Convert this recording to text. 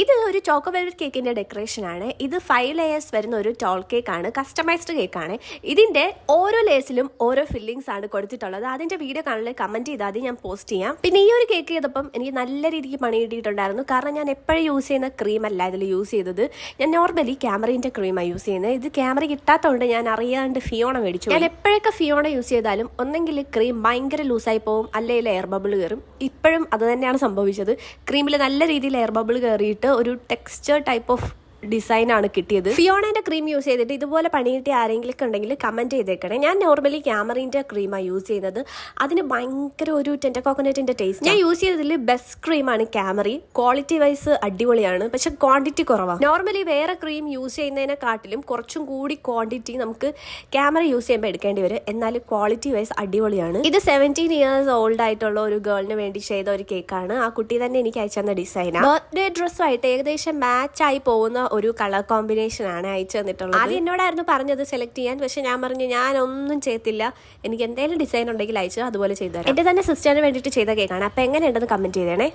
ഇത് ഒരു choco velvet കേക്കിന്റെ ഡെക്കറേഷൻ ആണ്. ഇത് 5 ലെയേഴ്സ് വരുന്ന ഒരു ടോൾ കേക്ക് ആണ്, കസ്റ്റമൈസ്ഡ് കേക്ക് ആണ്. ഇതിന്റെ ഓരോ ലേസിലും ഓരോ ഫില്ലിങ്സ് ആണ് കൊടുത്തിട്ടുള്ളത്. അതിന്റെ വീഡിയോ കാണാൻ കമന്റ് ചെയ്താൽ ഞാൻ പോസ്റ്റ് ചെയ്യാം. പിന്നെ ഈ ഒരു കേക്ക് ചെയ്തപ്പം എനിക്ക് നല്ല രീതിക്ക് പണി കിട്ടിയിട്ടുണ്ടായിരുന്നു. കാരണം ഞാൻ എപ്പോഴും യൂസ് ചെയ്യുന്ന ക്രീം അല്ല ഇതിൽ യൂസ് ചെയ്തത്. ഞാൻ നോർമലി ക്യാമറിന്റെ ക്രീമാണ് യൂസ് ചെയ്യുന്നത്. ഇത് ക്യാമറ കിട്ടാത്തതുകൊണ്ട് ഞാൻ അറിയാണ്ട് ഫിയോണ മേടിച്ചു. ഞാൻ എപ്പോഴൊക്കെ ഫിയോണ യൂസ് ചെയ്താലും ഒന്നെങ്കിൽ ക്രീം ഭയങ്കര ലൂസായി പോകും, അല്ലെങ്കിൽ എയർ ബബിൾ കയറും. ഇപ്പോഴും അത് തന്നെയാണ് സംഭവിച്ചത്. ക്രീമിൽ നല്ല രീതിയിൽ എയർ ബബിൾ കയറിയിട്ട് ഒരു ടെക്സ്ചർ ടൈപ്പ് ഓഫ് ഡിസൈൻ ആണ് കിട്ടിയത്. ഫിയോണയുടെ ക്രീം യൂസ് ചെയ്തിട്ട് ഇതുപോലെ പണി കിട്ടിയ ആരെങ്കിലും ഉണ്ടെങ്കിൽ കമന്റ് ചെയ്തേക്കണേ. ഞാൻ നോർമലി ക്യാമറിന്റെ ക്രീമാണ് യൂസ് ചെയ്യുന്നത്. അതിന് ഭയങ്കര ഒരു ടെൻഡർ കോക്കനട്ടിന്റെ ടേസ്റ്റ്. ഞാൻ യൂസ് ചെയ്തതിൽ ബെസ്റ്റ് ക്രീമാണ് ക്യാമറി. ക്വാളിറ്റി വൈസ് അടിപൊളിയാണ്, പക്ഷെ ക്വാണ്ടിറ്റി കുറവാണ്. നോർമലി വേറെ ക്രീം യൂസ് ചെയ്യുന്നതിനെക്കാട്ടിലും കുറച്ചും കൂടി ക്വാണ്ടിറ്റി നമുക്ക് ക്യാമറ യൂസ് ചെയ്യുമ്പോൾ എടുക്കേണ്ടി വരും. എന്നാൽ ക്വാളിറ്റി വൈസ് അടിപൊളിയാണ്. ഇത് 17 ഇയേഴ്സ് ഓൾഡ് ആയിട്ടുള്ള ഒരു ഗേളിന് വേണ്ടി ചെയ്ത ഒരു കേക്കാണ്. ആ കുട്ടി തന്നെ എനിക്ക് അയച്ചു തന്ന ഡിസൈനാണ്. ബർത്ത്ഡേ ഡ്രസ്സുമായിട്ട് ഏകദേശം മാച്ച് ആയി പോകുന്ന ഒരു കളർ കോമ്പിനേഷൻ ആണ് അയച്ചു തന്നിട്ടുള്ളത്. ആദ്യം എന്നോടായിരുന്നു പറഞ്ഞത് സെലക്ട് ചെയ്യാൻ, പക്ഷെ ഞാൻ പറഞ്ഞു ഞാനൊന്നും ചെയ്യത്തില്ല, എനിക്ക് എന്തെങ്കിലും ഡിസൈൻ ഉണ്ടെങ്കിൽ അയച്ചു അതുപോലെ ചെയ്തു തരാം. എന്റെ തന്നെ സിസ്റ്ററിന് വേണ്ടിയിട്ട് ചെയ്ത കേക്കാണ്. അപ്പൊ എങ്ങനെയുണ്ടെന്ന് കമന്റ് ചെയ്തേണേ.